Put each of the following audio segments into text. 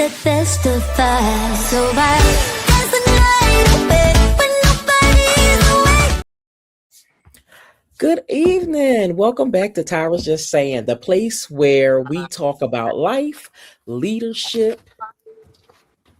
the best of us. So I dance the night away when nobody's awake. Good evening. Welcome back to Tyra's Just Saying, the place where we talk about life, leadership,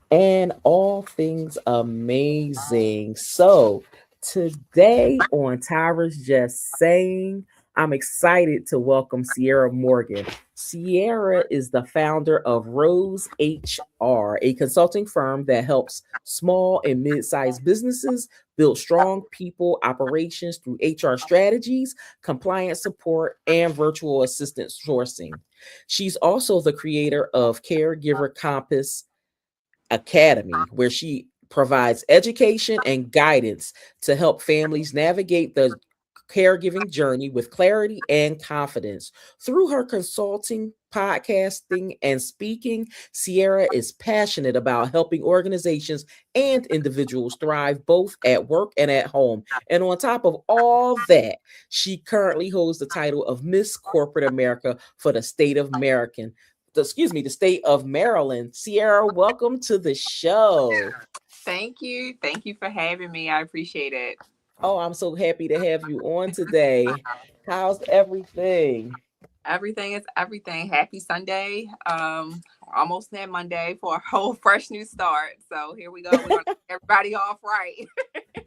and all things amazing. So, today on Tyra's Just Saying, I'm excited to welcome Sierra Morgan. Sierra is the founder of Rose HR, a consulting firm that helps small and mid sized businesses build strong people operations through HR strategies, compliance support, and virtual assistant sourcing. She's also the creator of Caregiver Compass Academy, where she provides education and guidance to help families navigate the caregiving journey with clarity and confidence. Through her consulting, podcasting, and speaking, Sierra is passionate about helping organizations and individuals thrive both at work and at home. And on top of all that, she currently holds the title of Miss Corporate America for the state of the state of Maryland. Sierra, welcome to the show. Thank you. Thank you for having me. I appreciate it. Oh, I'm so happy to have you on today. How's everything? Everything is everything. Happy Sunday. Almost there Monday for a whole fresh new start. So here we go. We're gonna get everybody off right.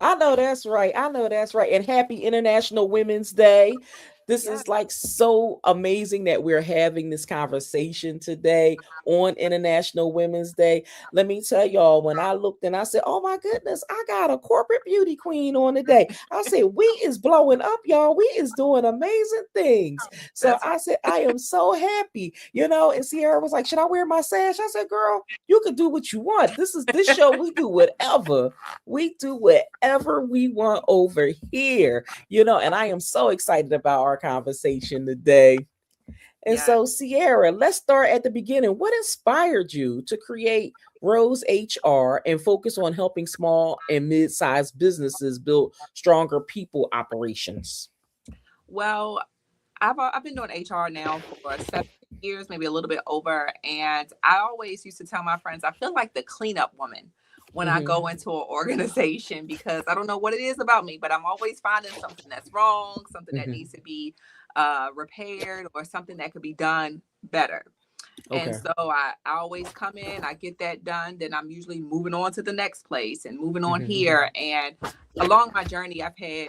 I know that's right. I know that's right. And happy International Women's Day. This Yeah. is like so amazing that we're having this conversation today on International Women's Day. Let me tell y'all, when I looked and I said, oh my goodness, I got a corporate beauty queen on today. I said, we is blowing up, y'all. We is doing amazing things. So That's I said, I am so happy, and Sierra was like, should I wear my sash? I said, girl, you can do what you want. This show, we do whatever. We do whatever we want over here, and I am so excited about our conversation today. And Yeah. so, Sierra, let's start at the beginning. What inspired you to create Rose HR and focus on helping small and mid-sized businesses build stronger people operations? Well, I've been doing HR now for 7 years, maybe a little bit over, and I always used to tell my friends I feel like the cleanup woman when I go into an organization because I don't know what it is about me, but I'm always finding something that's wrong, something that needs to be repaired, or something that could be done better. And Okay. so I always come in, I get that done, then I'm usually moving on to the next place and moving on here. And along my journey, I've had,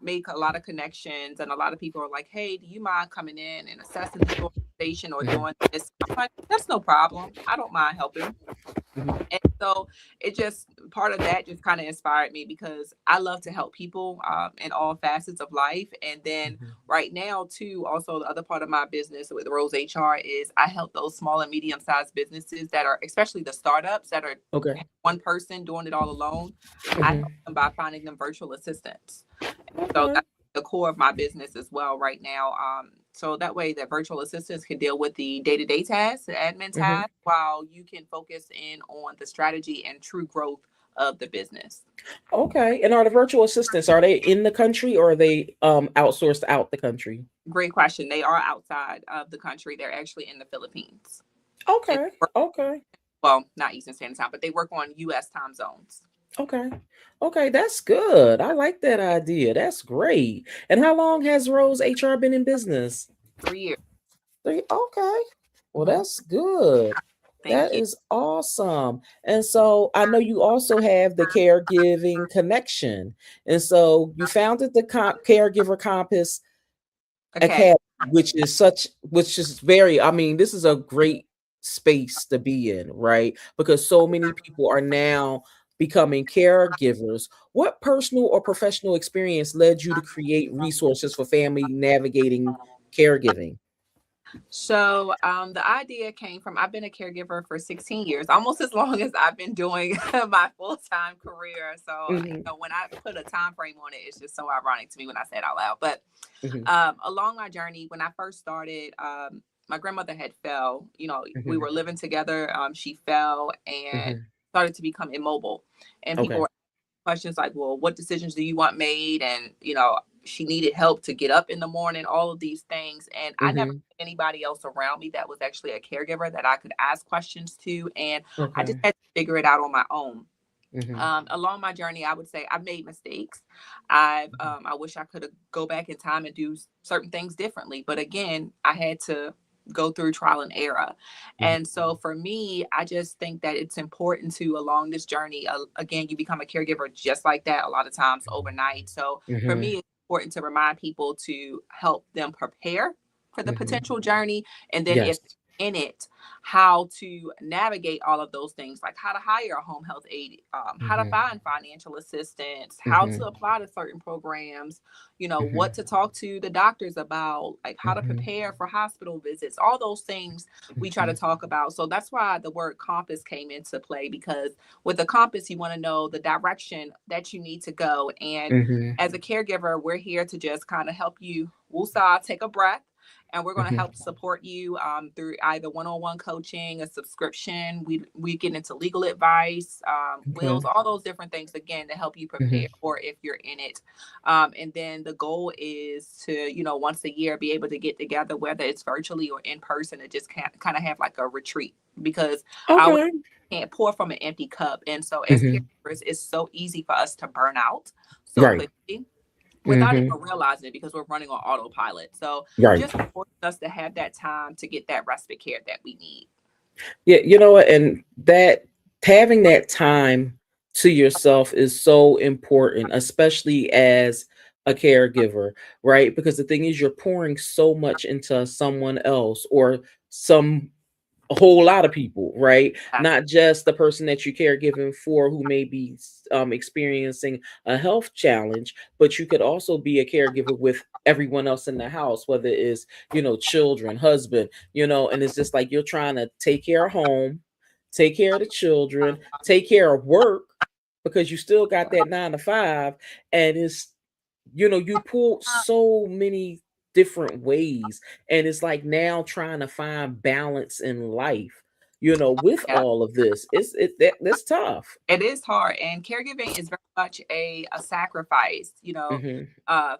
make a lot of connections, and a lot of people are like, hey, do you mind coming in and assessing the organization or doing this? I'm like, that's no problem. I don't mind helping. And so it just part of that just kind of inspired me because I love to help people in all facets of life. And then right now, too, also the other part of my business with Rose HR is I help those small and medium sized businesses that are, especially the startups that are Okay. one person doing it all alone. I help them by finding them virtual assistants. So Okay. that's the core of my business as well right now. So that way that virtual assistants can deal with the day-to-day tasks, the admin tasks, while you can focus in on the strategy and true growth of the business. Okay. And are the virtual assistants, are they in the country or are they outsourced out the country? Great question. They are outside of the country. They're actually in the Philippines. And Okay. Okay. well, not Eastern Standard Time, but they work on U.S. time zones. Okay. Okay, that's good. I like that idea. That's great. And how long has Rose HR been in business? 3 years. Okay. Well, that's good. Thank That you. is awesome. And so I know you also have the caregiving connection. And so you founded the Caregiver Compass Okay. Academy, which is this is a great space to be in, right? Because so many people are now becoming caregivers. What personal or professional experience led you to create resources for family navigating caregiving? So the idea came from I've been a caregiver for 16 years, almost as long as I've been doing my full-time career. So Mhm, when I put a time frame on it, it's just so ironic to me when I say it out loud. But mhm, along my journey, when I first started, my grandmother had fell. We mhm, were living together. She fell and mhm. started to become immobile, and people Okay. were questions like, well, what decisions do you want made? And, she needed help to get up in the morning, all of these things. And I never Mhm. had anybody else around me that was actually a caregiver that I could ask questions to. And I just Okay. had to figure it out on my own. Mhm. Along my journey, I would say I've made mistakes. Mhm. I wish I could have go back in time and do certain things differently, but again, I had to go through trial and error. Mhm. And so for me, I just think that it's important to along this journey. Again, you become a caregiver just like that a lot of times overnight. So for Mhm. me, it's important to remind people to help them prepare for the Mhm. potential journey, and then if Yes. in it, how to navigate all of those things, like how to hire a home health aide, how to Mhm. find financial assistance, how to Mhm. apply to certain programs, what Mhm. to talk to the doctors about, like how to Mhm. prepare for hospital visits, all those things we try to Mhm. talk about. So that's why the word compass came into play, because with the compass, you want to know the direction that you need to go. And Mhm. as a caregiver, we're here to just kind of help you woosah, take a breath, and we're going to Mhm. help support you through either one-on-one coaching, a subscription. We get into legal advice, wills, Okay. all those different things again to help you Mhm. prepare for if you're in it. And then the goal is to, once a year be able to get together, whether it's virtually or in person, and just kind of have like a retreat, because I always Okay. can't pour from an empty cup. And so as Mhm. caregivers, it's so easy for us to burn out so Right. quickly without Mhm. even realizing it, because we're running on autopilot. So Right. just for us to have that time to get that respite care that we need. Yeah, you know what? And that having that time to yourself is so important, especially as a caregiver, right? Because the thing is, you're pouring so much into someone else or some a whole lot of people, right? Yes. Not just the person that you're caregiving for who may be experiencing a health challenge, but you could also be a caregiver with everyone else in the house, whether it's, children, husband, and it's just like you're trying to take care of home, take care of the children, take care of work because you still got that 9 to 5. And you pull so many different ways, and it's like now trying to find balance in life, with Yeah. all of this, that's tough. It is hard, and caregiving is very much a sacrifice, Hmm.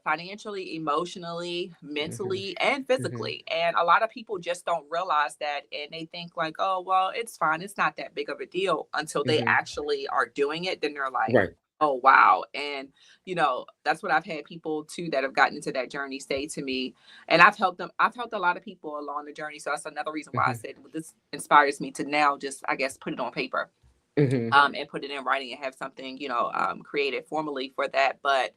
financially, emotionally, Hmm. mentally, and Hmm. physically. And a lot of people just don't realize that, and they think like, oh, well, it's fine, it's not that big of a deal, until they Hmm. actually are doing it. Then they're like, Right. oh, wow. And that's what I've had people too that have gotten into that journey say to me, and I've helped them. I've helped a lot of people along the journey. So that's another reason why I Hmm. said, well, this inspires me to now just, I guess, put it on paper, Hmm. and put it in writing and have something, created formally for that. But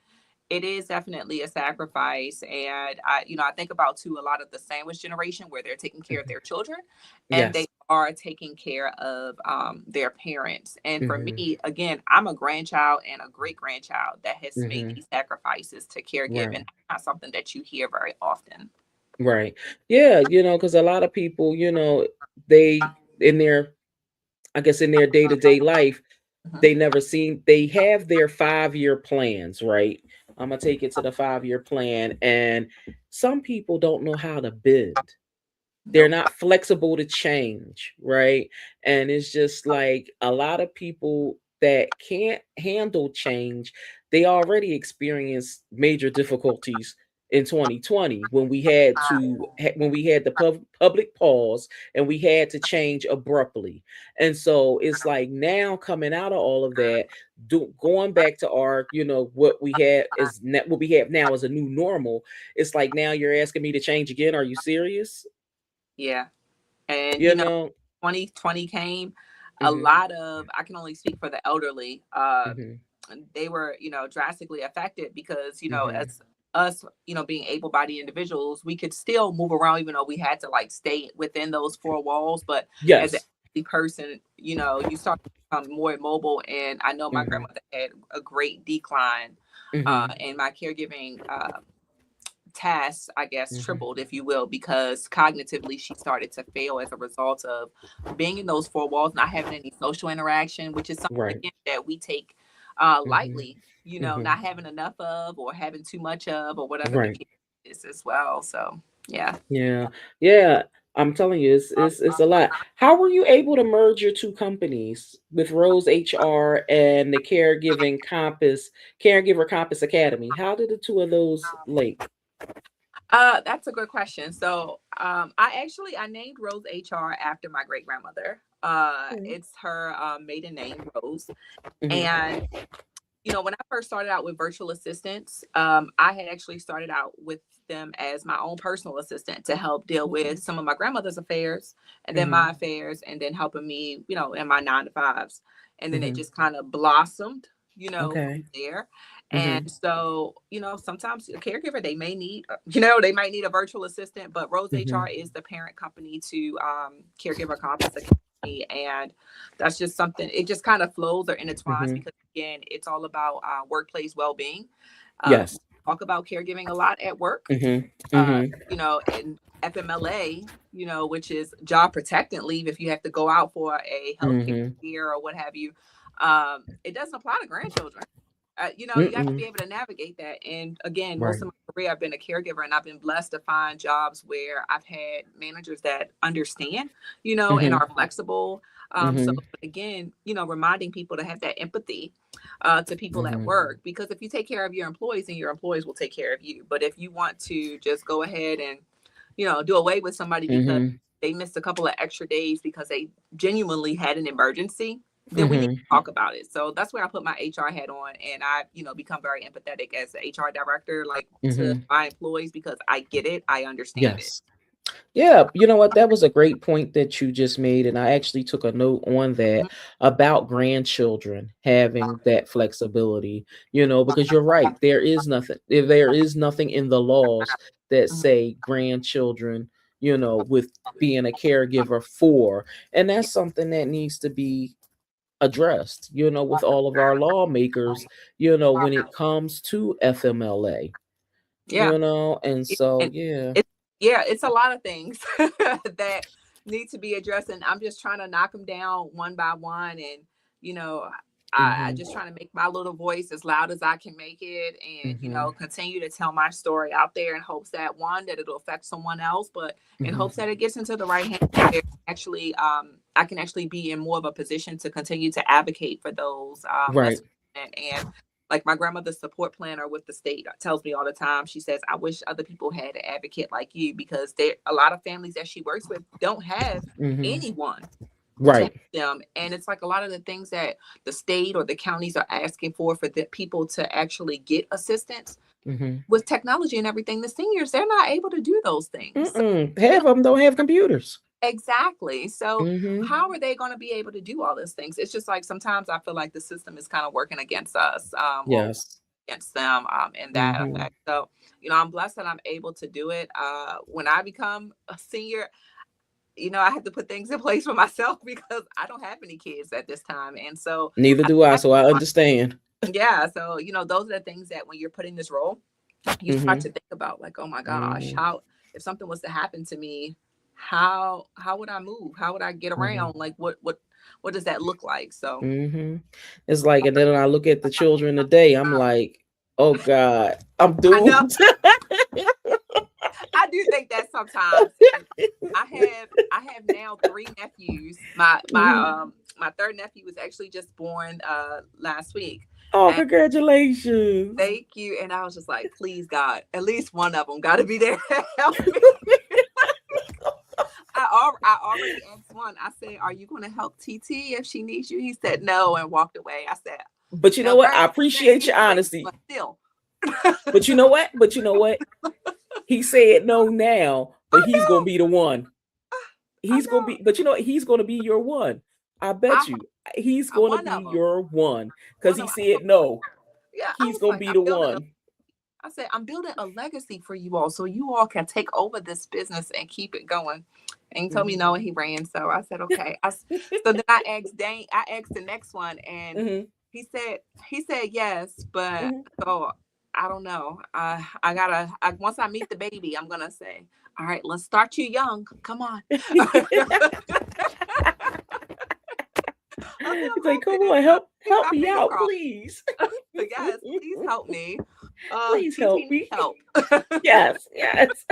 it is definitely a sacrifice. And I think about too a lot of the sandwich generation where they're taking care of Hmm. their children, and they Yes. are taking care of their parents. And for Hmm. me, again, I'm a grandchild and a great grandchild that has made Hmm. these sacrifices to caregive, and Right. that's not something that you hear very often. Right. Yeah, because a lot of people, they in their I guess in their day-to-day life, Mhm. they have their 5-year plans, right? I'm gonna take it to the 5-year plan, and some people don't know how to bend. They're Nope. not flexible to change, right? And it's just like a lot of people that can't handle change, they already experienced major difficulties in 2020 when we had the public pause and we had to change abruptly. And so it's like now coming out of all of that, going back to our, what we had what we have now as a new normal. It's like now you're asking me to change again. Are you serious? Yeah. And You know? 2020 came, a Mhm, lot of, I can only speak for the elderly, mhm, they were, drastically affected, because, mhm. as us, being able-bodied individuals, we could still move around even though we had to like stay within those four walls. But as an Yes. elderly person, you start to become more immobile. And I know my Mhm, grandmother had a great decline, mhm, and my caregiving tasks, I guess, mhm. tripled, if you will, because cognitively she started to fail as a result of being in those four walls, not having any social interaction, which is something Right. again that we take Mhm, lightly, not mhm. having enough of, or having too much of, or whatever the Right. case is as well. So, yeah. Yeah. Yeah. I'm telling you, it's a lot. How were you able to merge your two companies with Rose HR and the Caregiver Compass Academy? How did the two of those link? That's a good question. So, I named Rose HR after my great grandmother. It's her maiden name, Rose. Mm-hmm. And when I first started out with virtual assistants, I had actually started out with them as my own personal assistant to help deal with some of my grandmother's affairs and then Mm-hmm. my affairs and then helping me, in my 9 to 5s. And then it Mm-hmm. just kind of blossomed, from Okay. there. And Mm-hmm. so, sometimes a caregiver, they may need, they might need a virtual assistant, but Rose Mm-hmm. HR is the parent company to Caregiver Compass Academy. And that's just something, it just kind of flows or intertwines Mm-hmm. because again, it's all about workplace well-being. We Yes. talk about caregiving a lot at work, Mm-hmm. Mm-hmm. and FMLA, which is job protected leave if you have to go out for a healthcare Mm-hmm. year or what have you. It doesn't apply to grandchildren. You have to Mm-mm. be able to navigate that. And again, most Right. of my career, I've been a caregiver and I've been blessed to find jobs where I've had managers that understand, and Mm-hmm. are flexible. So Mm-hmm. again, reminding people to have that empathy to people at Mm-hmm. work, because if you take care of your employees, then your employees will take care of you. But if you want to just go ahead and, do away with somebody because Mm-hmm. they missed a couple of extra days because they genuinely had an emergency, then we need to Mm-hmm. talk about it. So that's where I put my HR hat on, and I, become very empathetic as the HR director, like to Mm-hmm. my employees, because I get it, I understand it. Yes. Yeah, you know what? That was a great point that you just made. And I actually took a note on that about grandchildren having that flexibility, because you're right. There is nothing in the laws that Mhm. say grandchildren, with being a caregiver for. And that's something that needs to be addressed, with all of our lawmakers, when it comes to FMLA, Yeah. and so, And yeah. it's a lot of things that need to be addressed, and I'm just trying to knock them down one by one. And you know I Hmm. just trying to make my little voice as loud as I can make it, and Hmm. continue to tell my story out there in hopes that, one, that it'll affect someone else, but in Hmm. hopes that it gets into the right hands where actually I can actually be in more of a position to continue to advocate for those less Right. fortunate. And like my grandmother's support planner with the state tells me all the time, she says, I wish other people had an advocate like you, because there a lot of families that she works with don't have Hmm. anyone to help Right. them. And it's like a lot of the things that the state or the counties are asking for the people to actually get assistance Hmm. with technology and everything, the seniors, they're not able to do those things. So Mm-mm. Half of them don't have computers. exactly. So Hmm. how are they going to be able to do all those things? It's just like sometimes I feel like the system is kind of working against us, or Yes. against them, in that Hmm. effect. So, I'm blessed that I'm able to do it. When I become a senior, I have to put things in place for myself because I don't have any kids at this time. And so, Neither do I, so I understand. yeah, so, those are the things that when you're put in this role, you start Hmm. to think about, like, oh my gosh, Hmm. how, if something was to happen to me, how would I move? How would I get Hmm. around? Like, what does that look like? So Hmm. It's like, and then when I look at the children today, I'm like, oh God, I'm I know, doomed. I do think that sometimes. And I have now 3 nephews. Mhm. My third nephew was actually just born last week. Oh, And congratulations. thank you. And I was just like, please God, at least one of them got to be there to help me. I already asked one. I said, "Are you going to help TT if she needs you?" He said no and walked away. I said, But you know "Now, what? I granted, appreciate he's your late, honesty. but still." But you know what? He said no now, but I he's gonna know, be the one. I He's gonna know. be, but you know what? He's gonna be your one. I I, bet you. He's I'm gonna one be of them. your one because One he of 'em. said no. Yeah, I He's was gonna like, be the one. I said, I'm building a legacy for you all so you all can take over this business and keep it going. And he told me Hmm. no, and he ran. So I said, okay. So then I asked Dane, I asked the next one, and Hmm. he said yes, but Hmm. so I don't know. Once I meet the baby, I'm gonna say, all right, let's start you young. Come on. I said, I'm It's like, come hoping. on, Keep help my me fingers out, crossed. please. Yes, please help me. Please TT help needs me. help. Yes, yes.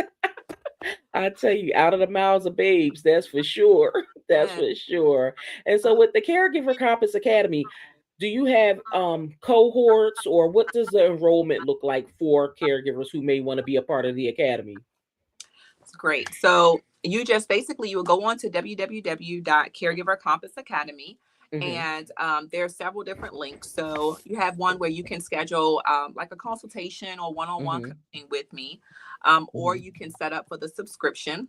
I tell you, out of the mouths of babes, that's for sure. That's Yeah. for sure. And so with the Caregiver Compass Academy, do you have cohorts, or what does the enrollment look like for caregivers who may want to be a part of the academy? It's great. So you just basically you will go on to www.caregivercompassacademy, Mhm. and there are several different links. So you have one where you can schedule like a consultation or one-on-one Mhm. coaching with me, or Mhm. you can set up for the subscription.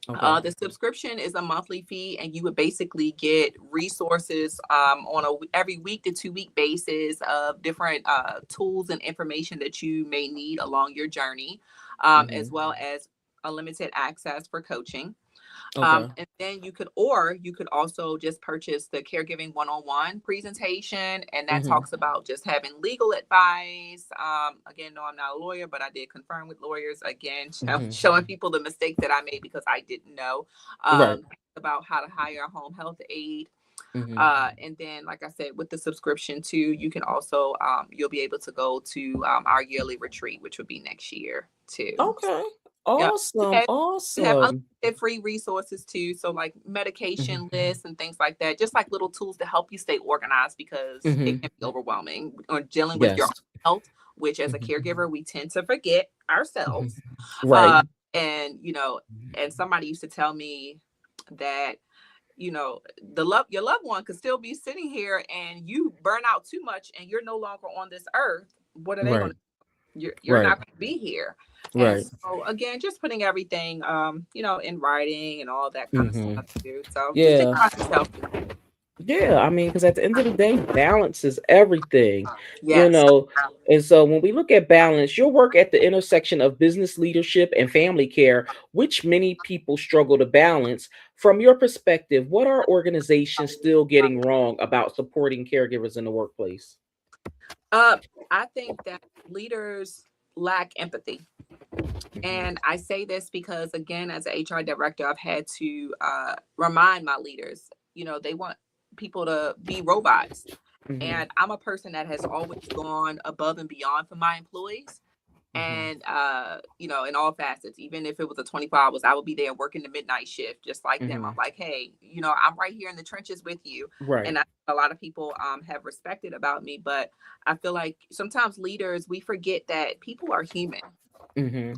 Okay. The subscription is a monthly fee, and you would basically get resources on every week to 2 week basis of different tools and information that you may need along your journey, as Mhm. well as unlimited access for coaching. Okay. And then you could also just purchase the caregiving one-on-one presentation, and that Mhm. talks about just having legal advice. Again, no, I'm not a lawyer, but I did confirm with lawyers again, Mhm. showing people the mistakes that I made because I didn't know Right. about how to hire a home health aide. Mhm. And then, like I said, with the subscription too, you can also you'll be able to go to our yearly retreat, which would be next year too. Okay. Yeah. Awesome. We have Awesome. unlimited free resources too. So like Mhm. medication lists and things like that, just like little tools to help you stay organized because it Mhm. can be overwhelming or dealing with your own Yes. health, which as a Mhm. caregiver, we tend to forget Mhm. ourselves. Right. Uh, and and somebody used to tell me that, your loved one could still be sitting here and you burn out too much and you're no longer on this earth. What are they going Right. to you're Right. not going to be here. And Right. so again, just putting everything in writing and all that kind of Mhm. stuff too. So just think Yeah. about yourself. Yeah, I mean, because at the end of the day, balance is everything, you Yes. know. And so when we look at balance, your work at the intersection of business leadership and family care, which many people struggle to balance. From your perspective, what are organizations still getting wrong about supporting caregivers in the workplace? uh I think that leaders lack empathy. Hmm. And I say this because, again, as an HR director, I've had to remind my leaders, they want people to be robots. Hmm. And I'm a person that has always gone above and beyond for my employees. Hmm. And, in all facets, even if it was a 24 hours, I would be there working the midnight shift, just like them. I'm Hmm. like, hey, I'm right here in the trenches with you. Right. And a lot of people have respected about me, but I feel like sometimes leaders, we forget that people are human. Hmm.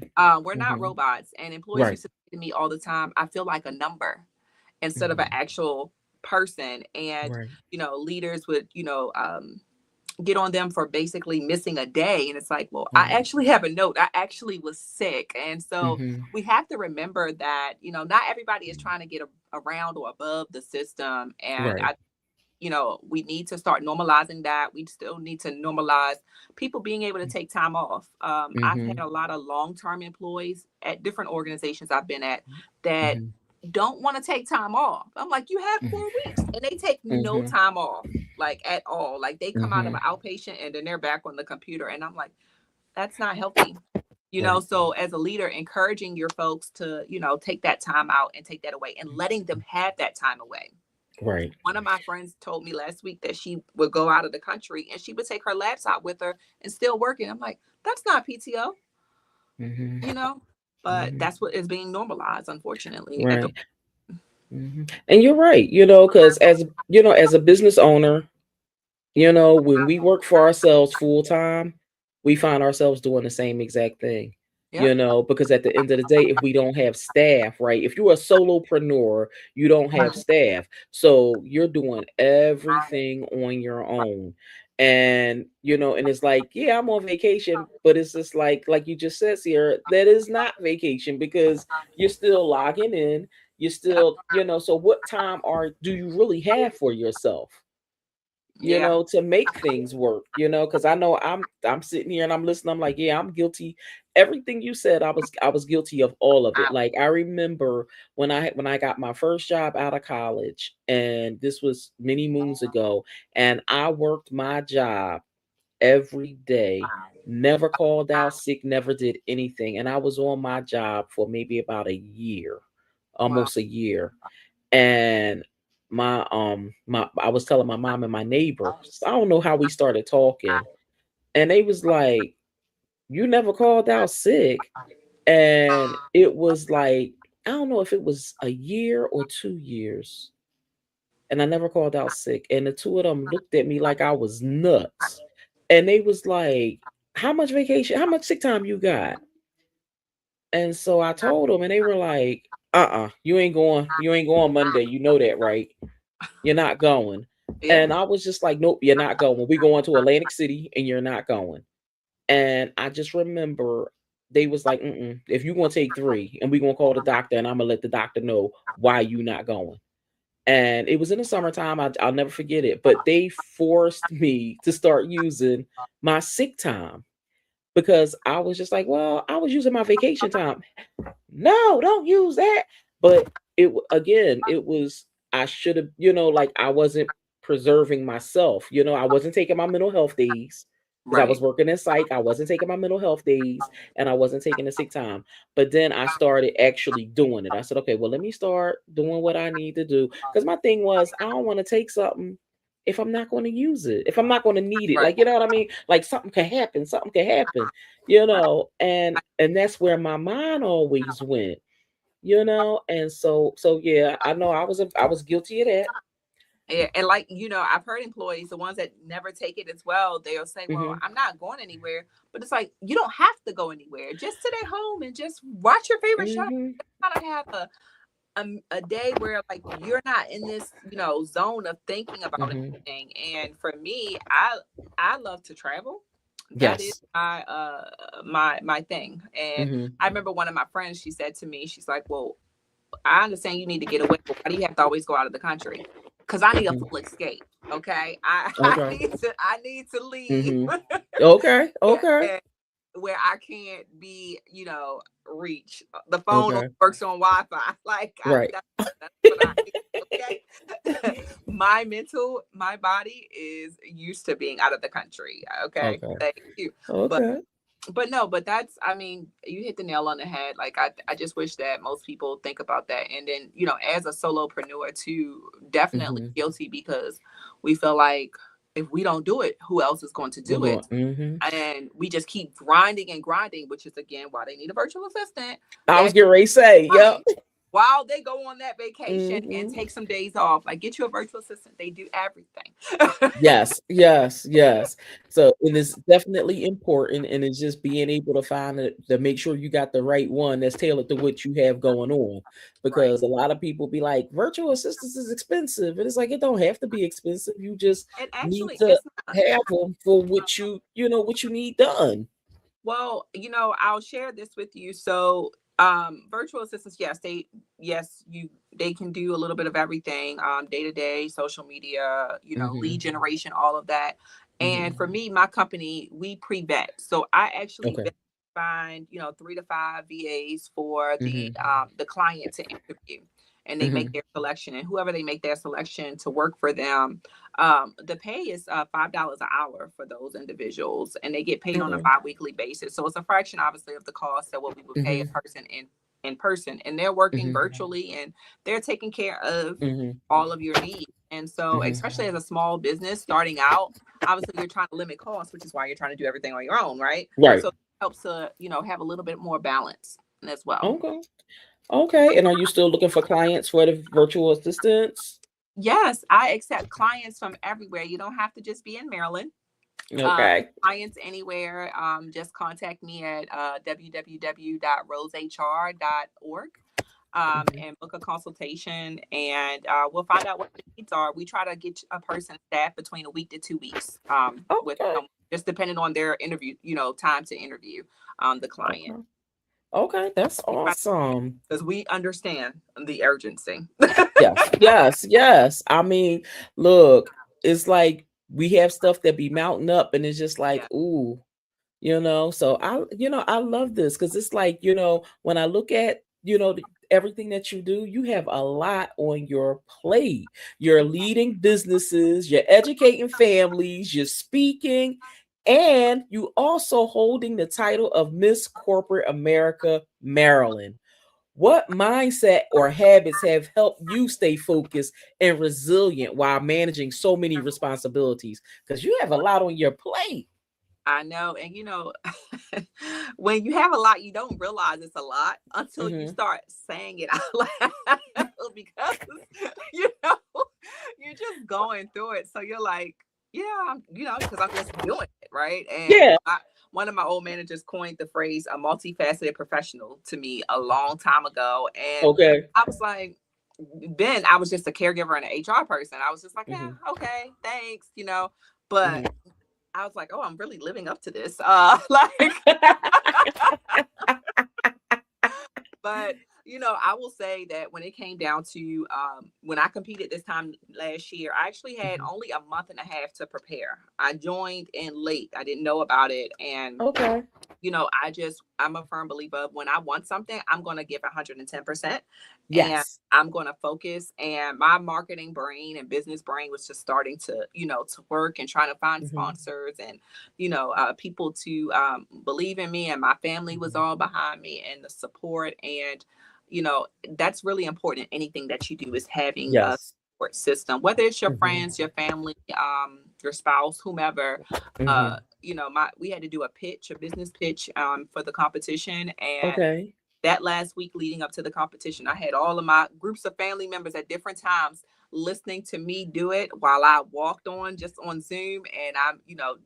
We're not Hmm. robots. And employees Right. used to say to me all the time, I feel like a number instead of an Hmm. actual person. And, Right. leaders would, get on them for basically missing a day. And it's like, well, I Right. actually have a note. I actually was sick. And so Hmm. we have to remember that, not everybody is trying to get around or above the system. And Right. we need to start normalizing that. We still need to normalize people being able to take time off. I've had Hmm. a lot of long-term employees at different organizations I've been at that Hmm. don't want to take time off. I'm like, you have 4 weeks, and they take no Hmm. time off, like at all. Like they come out of Hmm. an outpatient and then they're back on the computer, and I'm like, that's not healthy. Right. So as a leader, encouraging your folks to, take that time out and take that away and letting them have that time away. Right. One of my friends told me last week that she would go out of the country and she would take her laptop with her and still working. I'm like, that's not PTO, Hmm. you know, but Hmm. that's what is being normalized, unfortunately, at the. Right. And you're right, because as a business owner, when we work for ourselves full time, we find ourselves doing the same exact thing. Yep. Because at the end of the day, if we don't have staff, right? If you're a solopreneur, you don't have staff. So you're doing everything on your own. And it's like, yeah, I'm on vacation, but it's just like you just said, Sierra, that is not vacation because you're still logging in, you're Yep. still, so what time do you really have for yourself? Yeah. To make things work, because I know I'm sitting here and I'm listening. I'm like, yeah, I'm guilty. Everything you said, I was guilty of all of it. Like I remember when I got my first job out of college, and this was many moons ago, and I worked my job every day, never called out sick, never did anything. And I was on my job for maybe about a year, Wow. almost a year. And my I was telling my mom and my neighbors, I don't know how we started talking. And they was like, you never called out sick. And it was like I don't know if it was a year or 2 years, and I never called out sick. And the two of them looked at me like I was nuts. And they was like, how much vacation, how much sick time you got? And so I told them, and they were like, you ain't going Monday. You know that, right? You're not going. Yeah. And I was just like, nope, you're not going. We going to Atlantic City and you're not going. And I just remember they was like, if you gonna take 3 and we gonna call the doctor and I'm gonna let the doctor know why you not going. And it was in the summertime. I'll never forget it. But they forced me to start using my sick time because I was just like, well, I was using my vacation time. No, don't use that. But again, it was, I should have, like I wasn't preserving myself. I wasn't taking my mental health days because I was Right. working in psych. I wasn't taking my mental health days and I wasn't taking the sick time. But then I started actually doing it. I said, okay, well, let me start doing what I need to do. Because my thing was, I don't want to take something if I'm not going to use it, if I'm not going to need it. Right. Like, you know what I mean? Like something could happen, Right. and that's where my mind always went. And so yeah, I know I was guilty of that. And like, I've heard employees, the ones that never take it as well, they'll say, well, Hmm. I'm not going anywhere. But it's like, you don't have to go anywhere. Just sit at home and just watch your favorite show. Hmm. Kind of have a day where like you're not in this, zone of thinking about Hmm. anything. And for me, I love to travel. That is Yes. my thing. And Hmm. I remember one of my friends, she said to me, she's like, well, I understand you need to get away, but why do you have to always go out of the country? Because I need a Hmm. full escape. Okay. I, I Okay. need to leave. Hmm. Okay. Okay. And where I can't be, reach. The phone only Okay. works on Wi-Fi. Like Right. that's what I need. Okay. My body is used to being out of the country. Okay. Okay. Thank you. But Okay. but that's, I mean, you hit the nail on the head. Like I just wish that most people think about that. And then, as a solopreneur too, definitely Hmm. guilty because we feel like if we don't do it, who else is going to We're do going. it? Hmm. And we just keep grinding and grinding, which is again why they need a virtual assistant I was that getting ready to say, yep. grind while they go on that vacation and Hmm. take some days off. Like, get you a virtual assistant. They do everything. Yes, yes, yes. So it is definitely important, and it's just being able to find it to make sure you got the right one that's tailored to what you have going on. Right. Because a lot of people be like, virtual assistants is expensive, and it's like it don't have to be expensive. You just And need actually, to it's not. have them for what you need done. Well, I'll share this with you. So, virtual assistants, yes, they can do a little bit of everything, day to day, social media, Hmm. lead generation, all of that. And Hmm. for me, my company, we pre-vet. So I actually Okay. find, 3 to 5 VAs for Hmm. the client to interview. And they make Hmm. their selection, and whoever they make their selection to work for them, the pay is $5 an hour for those individuals, and they get paid on a Okay. biweekly basis. So it's a fraction, obviously, of the cost of what we would pay a Hmm. person in person. And they're working Hmm. virtually, and they're taking care of Hmm. all of your needs. And so, Hmm. especially as a small business starting out, obviously you're trying to limit costs, which is why you're trying to do everything on your own, right? Right. So it helps to have a little bit more balance as well. Okay. Okay. And are you still looking for clients for the virtual assistants? Yes, I accept clients from everywhere. You don't have to just be in Maryland. uh, Okay. Clients anywhere, just contact me at www.rosehr.org, Mhm. and book a consultation, and we'll find out what the needs are. We try to get a person staffed between a week to 2 weeks, with Okay. just depending on their interview, time to interview the client. Okay. Okay. That's awesome. Because we understand the urgency. Yes. Yes. Yes. I mean, look, it's like we have stuff that be mounting up, and it's just like, Yeah. ooh. So I love this because it's like, when I look at, everything that you do, you have a lot on your plate. You're leading businesses, you're educating families, you're speaking, and you also holding the title of Miss Corporate America Maryland. What mindset or habits have helped you stay focused and resilient while managing so many responsibilities? Because you have a lot on your plate. I know. And when you have a lot, you don't realize it's a lot until you Hmm. start saying it out loud because you know you're just going through it. So you're like, yeah, because I'm just doing it, right? And Yeah. one of my old managers coined the phrase "a multifaceted professional" to me a long time ago, and Okay. I was like, then I was just a caregiver and an HR person. I was just like, yeah, Hmm. okay, thanks, but Hmm. I was like, oh, I'm really living up to this. Like, but I will say that when it came down to when I competed this time last year, I actually had Hmm. only a month and a half to prepare. I joined in late. I didn't know about it, and Okay. I'm a firm believer of when I want something, I'm going to give 110%, and Yes. I'm going to focus. And my marketing brain and business brain was just starting to work and trying to find Hmm. sponsors and, people to believe in me. And my family was Hmm. all behind me and the support. And, that's really important. Anything that you do is having a Yes. support system, whether it's your Hmm. friends, your family, your spouse, whomever. Hmm. We had to do a business pitch for the competition, and Okay. that last week leading up to the competition, I had all of my groups of family members at different times listening to me do it while I walked on just on Zoom, and I'm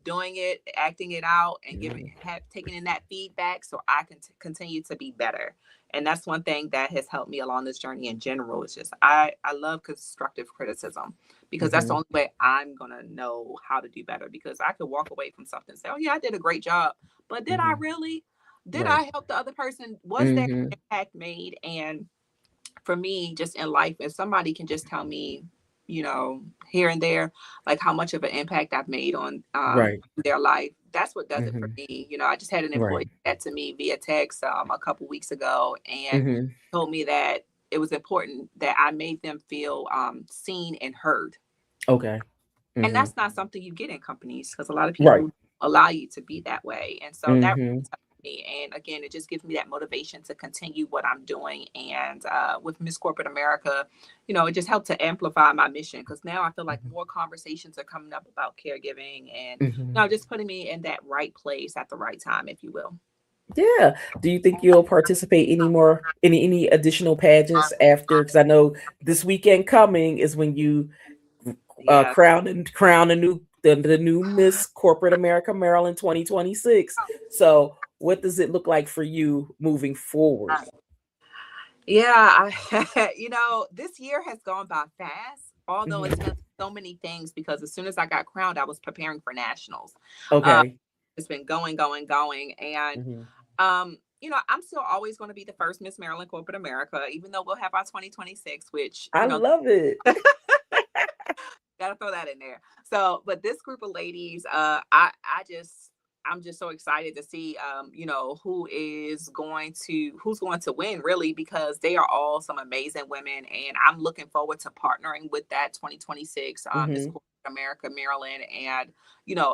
doing it, acting it out, and Hmm. taking in that feedback so I can continue to be better. And that's one thing that has helped me along this journey in general. Is just I love constructive criticism because that's the Hmm. only way I'm gonna know how to do better. Because I could walk away from something and say, "Oh yeah, I did a great job," but did I Hmm. really? Did Right. I help the other person? Was there Hmm. impact made? And for me, just in life, if somebody can just tell me, here and there, like how much of an impact I've made on Right. their life, that's what does it for Hmm. me. I just had an employee Right. that to me via text a couple weeks ago and Hmm. told me that it was important that I made them feel seen and heard. Okay. And Hmm. that's not something you get in companies because a lot of Right. people allow you to be that way. And so that Hmm. really touched me. And again, it just gives me that motivation to continue what I'm doing. And with Miss Corporate America, it just helped to amplify my mission because now I feel like more conversations are coming up about caregiving and, Hmm. just putting me in that right place at the right time, if you will. Yeah. Do you think you'll participate any more, any additional pageants after? Because I know this weekend coming is when you Yeah. crown the new Miss Corporate America Maryland 2026. So what does it look like for you moving forward? Yeah, this year has gone by fast, although it's been Hmm. so many things because as soon as I got crowned, I was preparing for nationals. Uh, Okay. it's been going, going, going. And, Hmm. I'm still always going to be the first Miss Maryland Corporate America, even though we'll have our 2026, which, I love it. gotta throw that in there. So, but this group of ladies, I'm just so excited to see, who's going to win really, because they are all some amazing women. And I'm looking forward to partnering with that 2026 Miss Hmm. Corporate America Maryland and,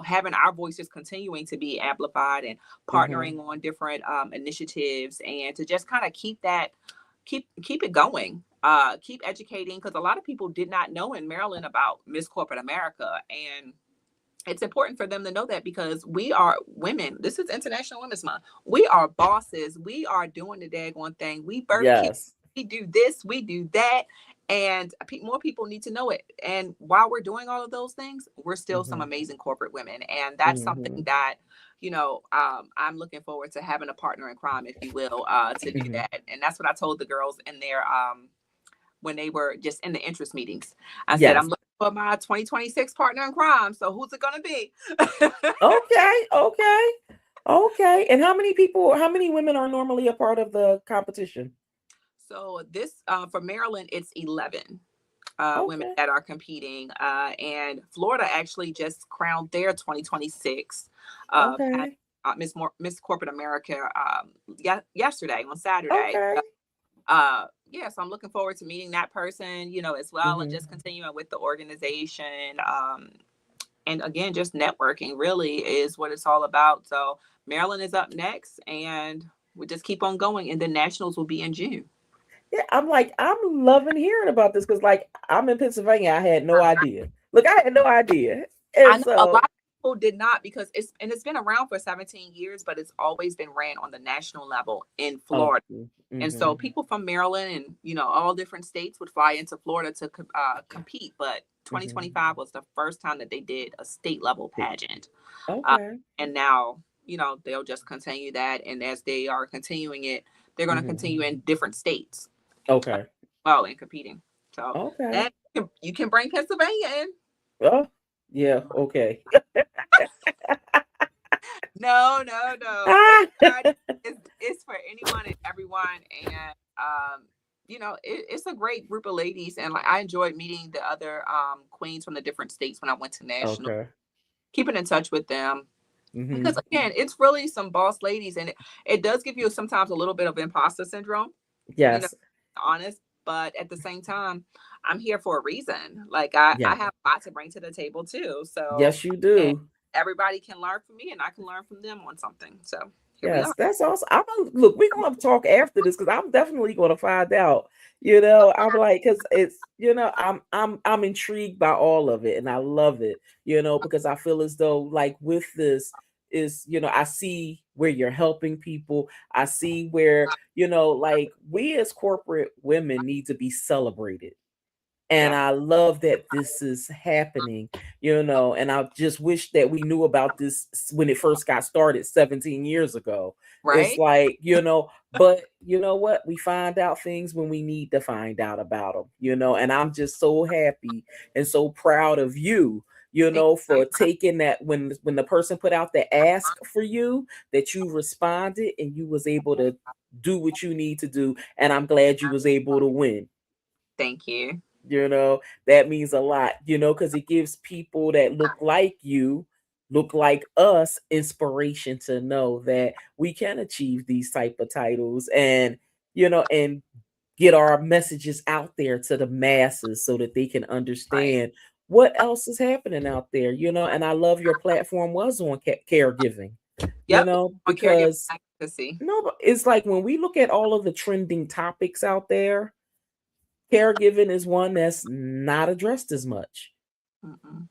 having our voices continuing to be amplified and Hmm. partnering on different initiatives and to just kind of keep it going, keep educating because a lot of people did not know in Maryland about Miss Corporate America, and it's important for them to know that because we are women. This is International Women's Month. We are bosses. We are doing the daggone thing. We birth kids. Yes. We do this. We do that. And more people need to know it. And while we're doing all of those things, we're still some Hmm. amazing corporate women. And that's something Hmm. that, I'm looking forward to having a partner in crime, if you will, to do Hmm. that. And that's what I told the girls in there when they were just in the interest meetings. I said, I'm Yes. looking for my 2026 partner in crime. So who's it going to be? Okay. Okay. Okay. And how many women are normally a part of the competition? So this for Maryland, it's 11 women Okay. that are competing, and Florida actually just crowned their 2026 Okay. Miss Corporate America yesterday on Saturday. Okay. Yeah, so I'm looking forward to meeting that person, as well, and Hmm. just continuing with the organization. And again, just networking really is what it's all about. So Maryland is up next, and we just keep on going, and the nationals will be in June. Yeah, I'm loving hearing about this because, like, I'm in Pennsylvania. I had no idea. Look, I had no idea. I And know a so, lot. people did not, because it's been around for 17 years, but it's always been ran on the national level in Oh, Florida. And so mm-hmm. people from Maryland and, all different states would fly into Florida to compete. But Mm-hmm. 2025 was the first time that they did a state level pageant. Uh, Okay. and now, they'll just continue that. And as they are continuing it, they're going to Mm-hmm. continue in different states. Okay. Well, and competing. So Okay. that you can bring Pennsylvania in. Oh, yeah. Okay. No, no, no. Ah. Everybody, it's for anyone and everyone. And it's a great group of ladies. And like I enjoyed meeting the other queens from the different states when I went to national, Okay. keeping in touch with them. Mm-hmm. Because again, it's really some boss ladies, and it does give you sometimes a little bit of imposter syndrome, you know, Yes. honest. But at the same time, I'm here for a reason. Like I Yeah. have a lot to bring to the table too. So, Yes, you and do. everybody can learn from me, and I can learn from them on something. So here we Yes, are. that's awesome. I'm gonna look. We're gonna talk after this because I'm definitely gonna find out. I'm like, because it's I'm intrigued by all of it, and I love it. Because I feel as though like with this is I see where you're helping people. I see where like we as corporate women need to be celebrated. And Yeah. I love that this is happening, and I just wish that we knew about this when it first got started 17 years ago. It's Right. like, but you know what? We find out things when we need to find out about them, and I'm just so happy and so proud of you, Thank for taking that when the person put out the ask for you, that you responded and you was able to do what you need to do. And I'm glad you was able to win. Thank you. That means a lot, because it gives people that look like us, inspiration to know that we can achieve these type of titles, and get our messages out there to the masses so that they can Right. understand what else is happening out there, and I love your platform was on caregiving, Yep. On caregiver because advocacy. no, but it's like when we look at all of the trending topics out there, caregiving is one that's not addressed as much, Mm-mm.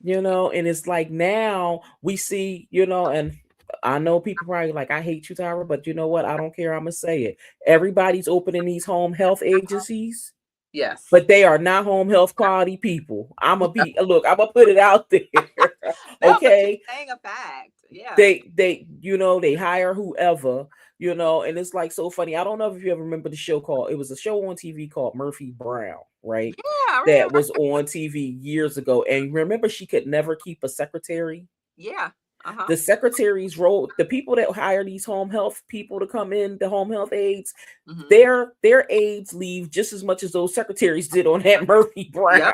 and it's like now we see, and I know people probably like, I hate you, Tyra, but you know what? I don't care. I'm gonna say it. Everybody's opening these home health agencies, Yes. but they are not home health quality people. I'm gonna put it out there. No, but you're Okay. saying a fact. Yeah. They hire whoever, and it's like so funny. I don't know if you ever remember the show called, it was a show on TV called Murphy Brown, right? Yeah, I That remember. was on TV years ago. And remember, she could never keep a secretary. Yeah. Uh-huh. The secretaries role, the people that hire these home health people to come in, the home health aides, Hmm. their aides leave just as much as those secretaries did on that Murphy Brown.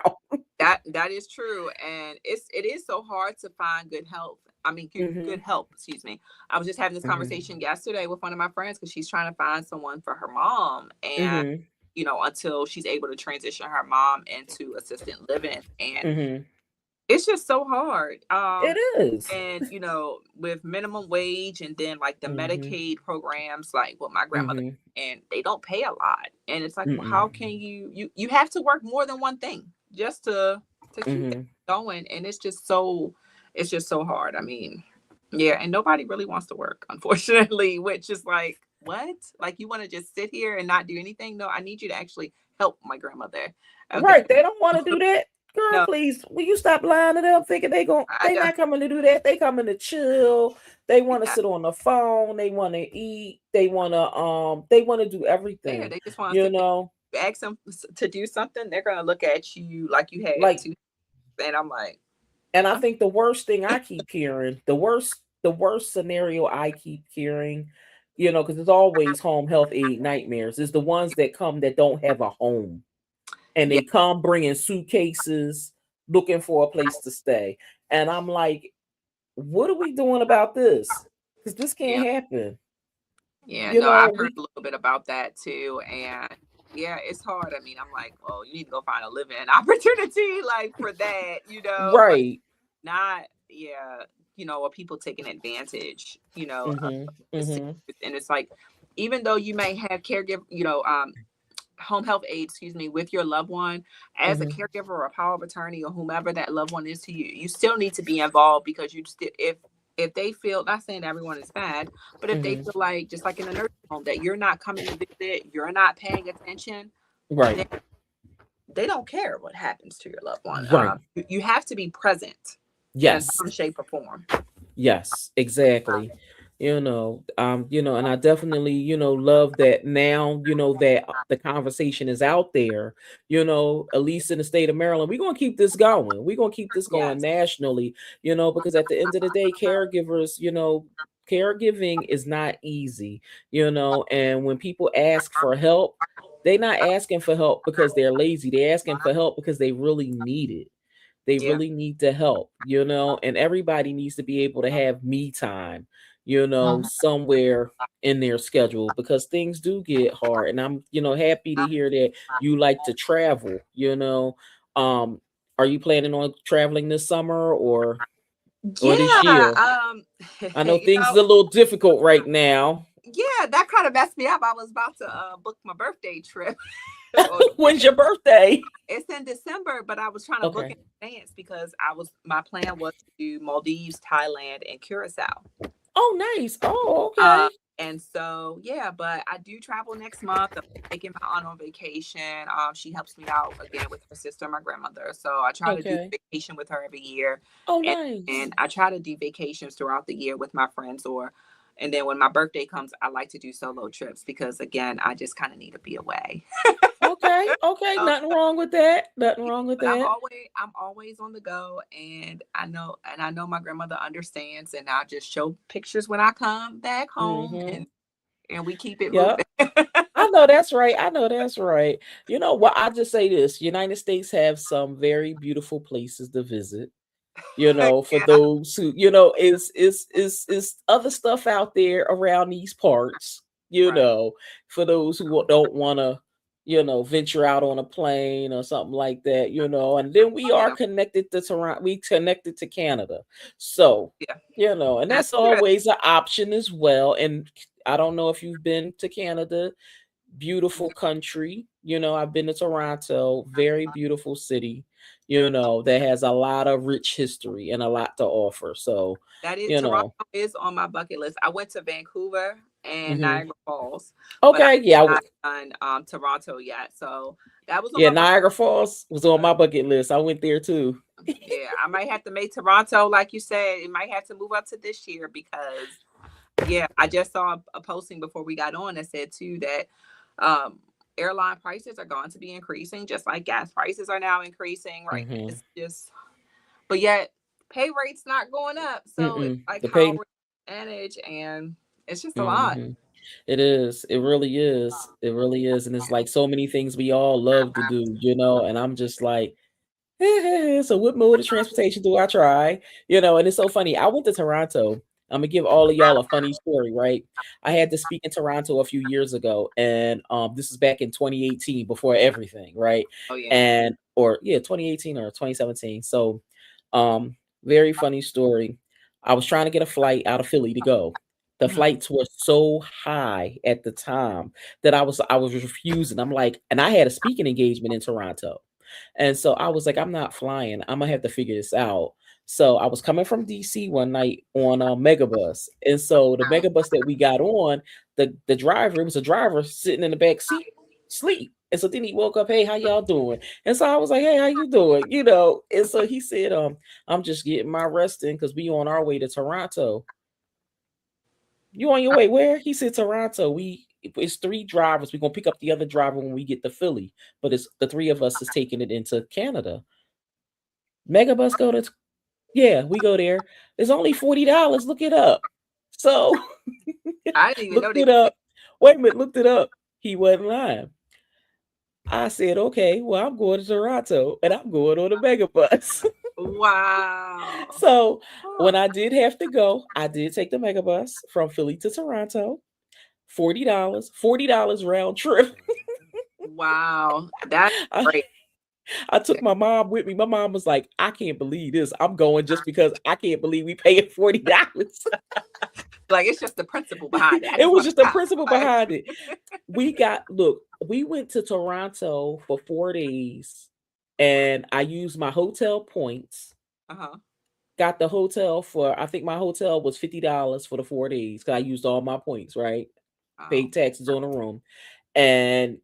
Yep. That is true. And it is so hard to find good help. I mean, good Hmm. help, excuse me. I was just having this Hmm. conversation yesterday with one of my friends because she's trying to find someone for her mom. And, Hmm. until she's able to transition her mom into assisted living. And Hmm. it's just so hard. It is. And with minimum wage and then like the Hmm. Medicaid programs, like what my grandmother, Hmm. and they don't pay a lot. And it's like, well, Mm-mm. how can you have to work more than one thing just to keep it Mhm. going? And it's just so hard. I mean, yeah, and nobody really wants to work, unfortunately, which is like, what? Like you want to just sit here and not do anything? No, I need you to actually help my grandmother. Okay. Right, they don't wanna do that. Girl, No, please, will you stop lying to them thinking I they don't. not coming to do that. They coming to chill. They wanna Yeah, sit on the phone. They wanna eat. They wanna do there. everything, They just want to you sit there. know? Ask them to do something, they're gonna look at you like you had Like, two. And I'm like, and I I'm think the worst thing I keep hearing, the worst scenario I keep hearing, because it's always home health aid nightmares, is the ones that come that don't have a home. And yeah, they come bringing suitcases looking for a place to stay. And I'm like, what are we doing about this? Because this yeah, can't happen. yeah. No, I've heard We a little bit about that too, and yeah, it's hard. I mean, I'm like, well, you need to go find a living opportunity, like for that, but right. not, yeah, or people taking advantage, of Mm-hmm. the Mm-hmm. seniors. And it's like, even though you may have caregiver, home health aide, excuse me, with your loved one as a Hmm. caregiver or a power of attorney or whomever that loved one is to you. You still need to be involved because you still, if they feel, not saying everyone is bad, but if they Hmm. feel like, just like in a nursing home, that you're not coming to visit, you're not paying attention, Right. then they don't care what happens to your loved one. Right. You have to be present in Yes. some shape or form. Yes, exactly. And I definitely, love that now, that the conversation is out there, at least in the state of Maryland. We're gonna keep this going. We're gonna keep this going Yes. nationally, because at the end of the day, caregivers, caregiving is not easy, and when people ask for help, they're not asking for help because they're lazy. They're asking for help because they really need it. They Yeah. really need the help, and everybody needs to be able to have me time, somewhere in their schedule because things do get hard. And I'm, happy to hear that you like to travel, Um, are you planning on traveling this summer or this Yeah. year? I know You things know, are a little difficult right now. yeah, that kind of messed me up. I was about to book my birthday trip. Or When's your birthday? it's in December, but I was trying to book Okay. in advance because my plan was to do Maldives, Thailand, and Curacao. Oh, nice. Oh, Um, okay. and so yeah, but I do travel next month. I'm taking my aunt on vacation. She helps me out again with her sister and my grandmother. So I try to do Okay. vacation with her every year, Oh, and nice. and I try to do vacations throughout the year with my friends or. And then when my birthday comes, I like to do solo trips because again, I just kind of need to be away. Okay. Okay. Nothing wrong with that. Nothing wrong with But that. I'm always on the go, and I know my grandmother understands, and I'll just show pictures when I come back home, Hmm. and we keep it Yep. moving. I know that's right. I know that's right. You know what? I just say this: United States have some very beautiful places to visit. For Yeah, those who, is other stuff out there around these parts. right. For those who don't want to, venture out on a plane or something like that. And then we Oh are yeah, connected to Toronto. We connected to Canada, so yeah. and That's that's true. always an option as well. And I don't know if you've been to Canada. Beautiful country. I've been to Toronto, very beautiful city, that has a lot of rich history and a lot to offer. So, That is you Toronto know, is on my bucket list. I went to Vancouver and hmm Niagara Falls, but I okay, yeah, have not done Toronto yet. So that was on yeah, my bucket. Niagara Falls was on my bucket list. I went there too. Yeah, I might have to make Toronto, like you said, it might have to move up to this year because yeah, I just saw a posting before we got on that said too that um, airline prices are going to be increasing, just like gas prices are now increasing. Right, Hmm. it's just, but yet pay rates not going up. So it's Mm-mm. like The how pay. we're managed, and it's just a lot. Hmm. It is. It really is. It really is. And it's like so many things we all love to do, and I'm just like, so what mode of transportation do I try? And it's so funny. I went to Toronto. I'm gonna give all of y'all a funny story, right? I had to speak in Toronto a few years ago, and this is back in 2018, before everything, right? Oh yeah. And or yeah, 2018 or 2017. So, um, very funny story. I was trying to get a flight out of Philly to go. The Mhm. flights were so high at the time that I was refusing. I'm like, and I had a speaking engagement in Toronto. And so I was like, I'm not flying. I'm gonna have to figure this out. So I was coming from DC one night on a megabus. And so the megabus that we got on, the driver, it was a driver sitting in the back seat, sleep. And so then he woke up, hey, how y'all doing? And so I was like, hey, how you doing? And so he said, I'm just getting my rest in because we on our way to Toronto. You on your way where? He said Toronto. It's three drivers. We're gonna pick up the other driver when we get to Philly. But it's the three of us is taking it into Canada. Megabus go to yeah, we go there. It's only $40. Look it up. So I didn't even know looked they it were. up. Wait a minute, looked it up. He wasn't lying. I said, okay, well, I'm going to Toronto and I'm going on a megabus. Wow. So Huh. when I did have to go, I did take the megabus from Philly to Toronto. $40 round trip. Wow. That's I, great. I took my mom with me. My mom was like, I can't believe this. I'm going just because I can't believe we paying $40. Like it's just the principle behind it. I It just was want just the to principle behind it. We went to Toronto for 4 days, and I used my hotel points. Uh-huh. Got the hotel for, I think my hotel was $50 for the 4 days because I used all my points, right? Oh, Paid taxes on the room, and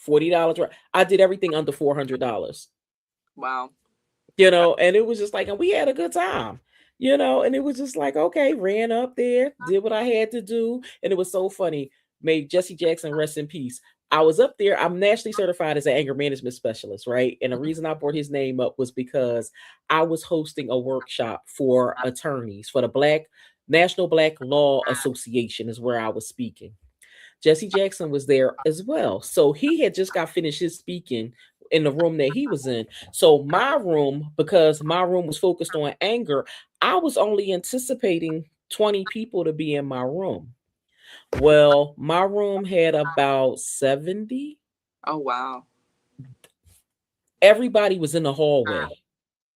$40. I did everything under $400. wow. And it was just like, and we had a good time, and it was just like, okay, ran up there, did what I had to do. And it was so funny. May Jesse Jackson rest in peace. I was up there. I'm nationally certified as an anger management specialist, right? And the reason I brought his name up was because I was hosting a workshop for attorneys for the National Black Law Association, is where I was speaking. Jesse Jackson was there as well. So he had just got finished his speaking in the room that he was in. So my room, because my room was focused on anger, I was only anticipating 20 people to be in my room. Well, my room had about 70. Oh, wow. Everybody was in the hallway.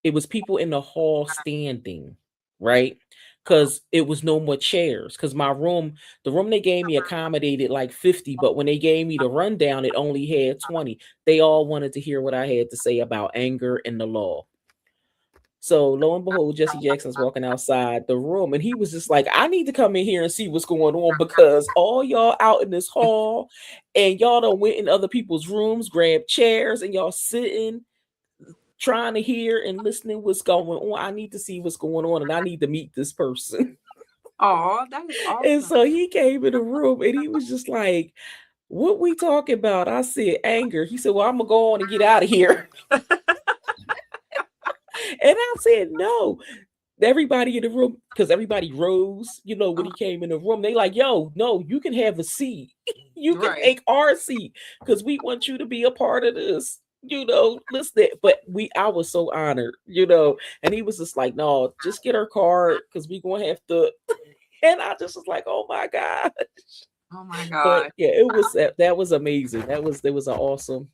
It was people in the hall standing, right? Because it was no more chairs. Because the room they gave me accommodated like 50, but when they gave me the rundown, it only had 20. They all wanted to hear what I had to say about anger and the law. So lo and behold, Jesse Jackson's walking outside the room, and he was just like, I need to come in here and see what's going on because all y'all out in this hall and y'all done went in other people's rooms, grabbed chairs, and y'all sitting trying to hear and listening what's going on. I need to see what's going on, and I need to meet this person. Oh, that is And awesome. so he came in the room, and he was just like, what we talking about? I said, anger. He said, well, I'm gonna go on and get out of here. And I said, no. Everybody in the room, because everybody rose, when he came in the room, they like, yo, no, you can have a seat. You can Right. take our seat because we want you to be a part of this. Listen. But I was so honored. And he was just like, no, just get her card because we gonna have to. And I just was like, oh my God. Oh my But God. yeah, it was that was amazing. There was an awesome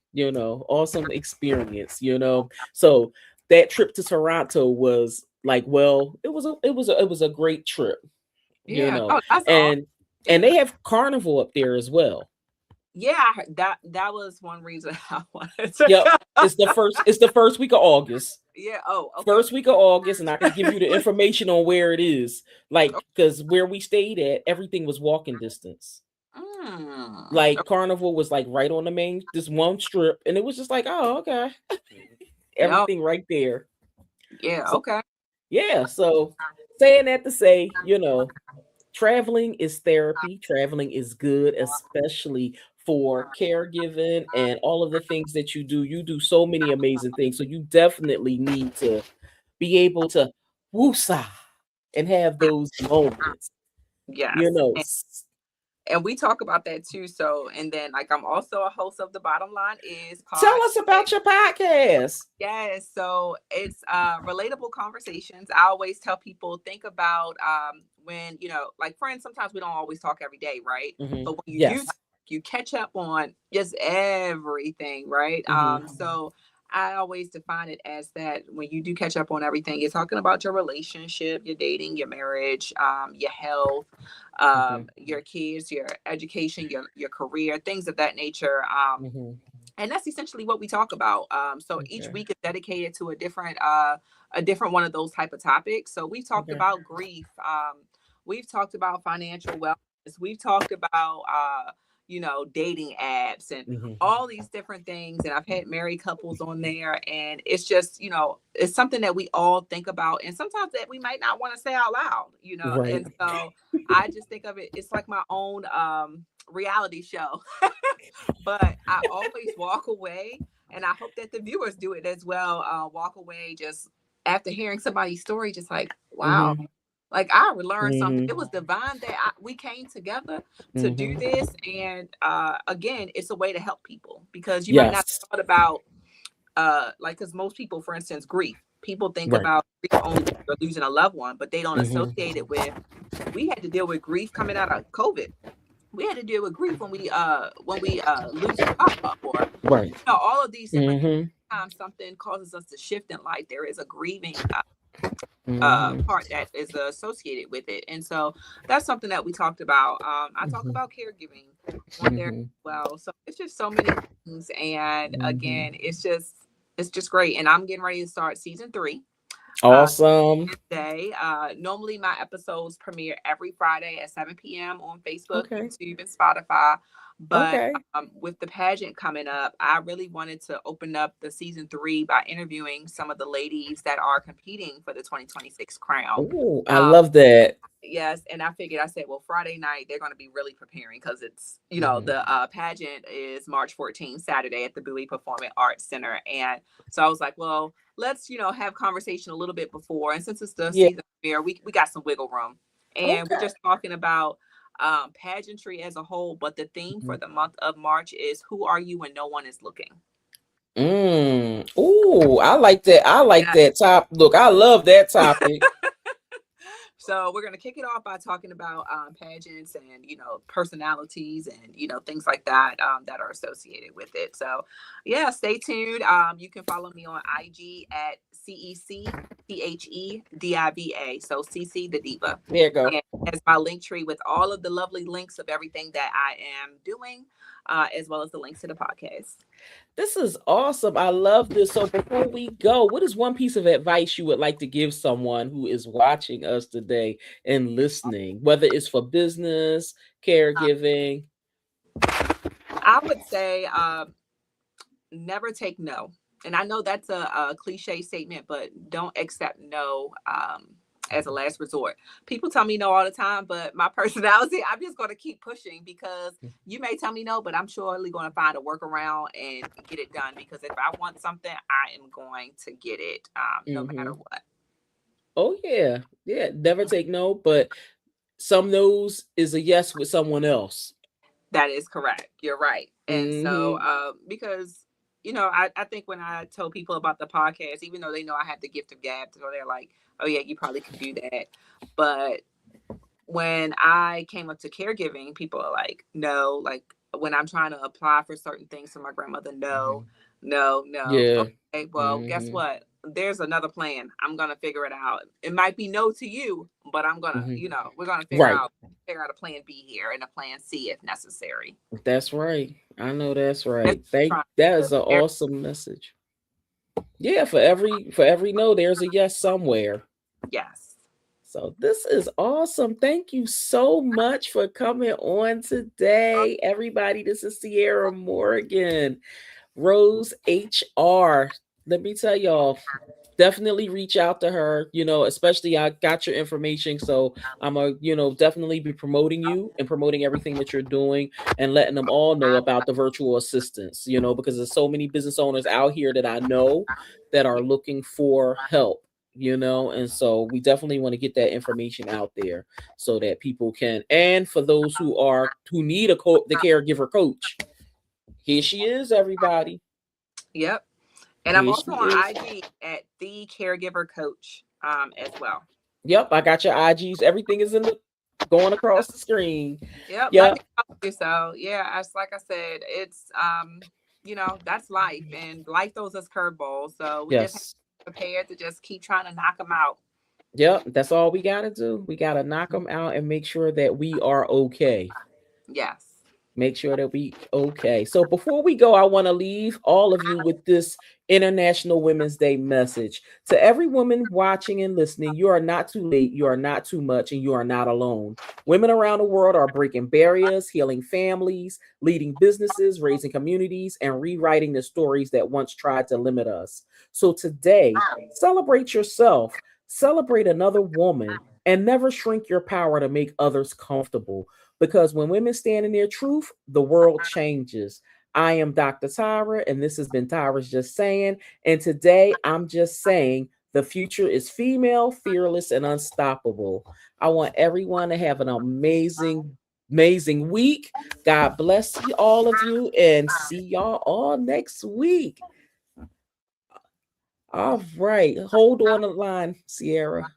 experience. So that trip to Toronto was like, well, it was a great trip, you Yeah. know. Oh, that's awesome. And Yeah. they have carnival up there as well. Yeah, I heard that was one reason I wanted to Yep. go. It's the first week of August. Yeah. Oh, okay. First week of August, and I can give you the information on where it is. Like, because where we stayed at, everything was walking distance. Mm. Like Carnival was like right on this one strip, and it was just like, oh, okay, Yep. everything right there. Yeah. So Okay. yeah, so saying that to say, traveling is therapy. Traveling is good, especially for caregiving and all of the things that you do. You do so many amazing things, so you definitely need to be able to woosah and have those moments. You Yes. know, And we talk about that too. So, and then like I'm also a host of the Bottom Line Is tell podcast. us about your podcast. Yes, so it's relatable conversations. I always tell people think about when like friends. Sometimes we don't always talk every day, right? Mm-hmm. But when you do, Yes. you catch up on just everything, right? Mm-hmm. So I always define it as that when you do catch up on everything, you're talking about your relationship, your dating, your marriage, your health, Mm-hmm. your kids, your education, your career, things of that nature. Mm-hmm. And that's essentially what we talk about. So each Okay. week is dedicated to a different one of those type of topics. So we've talked Okay. about grief. We've talked about financial wellness. We've talked about dating apps and Mm-hmm. all these different things. And I've had married couples on there, and it's just it's something that we all think about, and sometimes that we might not want to say out loud. Right. And so I just think of it. It's like my own reality show. But I always walk away, and I hope that the viewers do it as well. Walk away just after hearing somebody's story, just like, wow, Mm-hmm. like I would learn something. Mm-hmm. It was divine that we came together to do Mm-hmm. this. And again, it's a way to help people because you might not Yes. have thought about like, because most people, for instance, grief. People think Right. about grief only when you're losing a loved one, but they don't Mm-hmm. associate it with. We had to deal with grief coming out of COVID. We had to deal with grief when we lose a job, or Right. all of these different Mm-hmm. times something causes us to shift in life. There is a grieving Mm-hmm. part that is associated with it. And so that's something that we talked about. I talk Mm-hmm. about caregiving on there as Mm-hmm. well. So it's just so many things. And Mm-hmm. again, it's just great. And I'm getting ready to start season 3 uh Awesome. Wednesday. Normally my episodes premiere every Friday at 7 p.m. on Facebook, Okay. YouTube, and Spotify. But Okay. with the pageant coming up, I really wanted to open up the season 3 by interviewing some of the ladies that are competing for the 2026 crown. Oh, I Um, love that. Yes, and I said, well, Friday night they're going to be really preparing because it's Mm-hmm. the pageant is March 14th, Saturday at the Bowie Performing Arts Center, and so I was like, well, let's have conversation a little bit before, and since it's the Yeah. season premiere, we got some wiggle room, and we're Okay. just talking about pageantry as a whole, but the theme Mm-hmm. for the month of March is who are you when no one is looking. Oh, I like that. I like Yeah. that top. Look, I love that topic. So we're gonna kick it off by talking about pageants and personalities and things like that that are associated with it. So yeah, stay tuned. You can follow me on IG at CECTHEDIVA. So CC the Diva, There you go. and as my link tree with all of the lovely links of everything that I am doing, as well as the links to the podcast. This is awesome. I love this. So before we go, what is one piece of advice you would like to give someone who is watching us today and listening, whether it's for business, caregiving? I would say never take no. And I know that's a cliche statement, but don't accept no as a last resort. People tell me no all the time, but my personality, I'm just going to keep pushing because you may tell me no, but I'm surely going to find a workaround and get it done. Because if I want something, I am going to get it, no matter Mm-hmm. what. Oh yeah, yeah. Never take no, but some no's is a yes with someone else. That is correct. You're right. And so, Mm-hmm. because, I think when I tell people about the podcast, even though they know I have the gift of gab, so they're like, oh, yeah, you probably could do that. But when I came up to caregiving, people are like, no, like when I'm trying to apply for certain things for my grandmother, Mm-hmm. no, no, no. Yeah. Okay, well, guess Mm-hmm. what? There's another plan. I'm gonna figure it out. It might be no to you, but Mm-hmm. we're gonna Right. figure out a plan B here and a plan C if necessary. That's right. I know that's That's right. Thank trying that to is an awesome message. Yeah, for every no, there's a yes somewhere. yes. So this is awesome. Thank you so much for coming on today, everybody. This is Sierra Morgan, Rose HR. Let me tell y'all, definitely reach out to her, especially I got your information. So I'm definitely be promoting you and promoting everything that you're doing and letting them all know about the virtual assistants, because there's so many business owners out here that I know that are looking for help. And so we definitely want to get that information out there so that people can, and for those who need the caregiver coach, here she is, everybody. Yep. And I'm Here also she on is. IG at the caregiver coach as well. Yep, I got your IGs. Everything is in the going across the screen. Yep, let me Yep. know you. So yeah, as like I said, it's that's life and life throws us curveballs. So we just have to Yes. be prepared to just keep trying to knock them out. Yep. That's all we gotta do. We gotta knock them out and make sure that we are okay. Yes. Make sure that we okay. So before we go, I want to leave all of you with this International Women's Day message. To every woman watching and listening, you are not too late, you are not too much, and you are not alone. Women around the world are breaking barriers, healing families, leading businesses, raising communities, and rewriting the stories that once tried to limit us. So today, celebrate yourself, celebrate another woman, and never shrink your power to make others comfortable. Because when women stand in their truth, the world changes. I am Dr. Tyra, and this has been Tyra's Just Saying. And today I'm just saying the future is female, fearless, and unstoppable. I want everyone to have an amazing, amazing week. God bless you, all of you, and see y'all all next week. All right. Hold on the line, Sierra.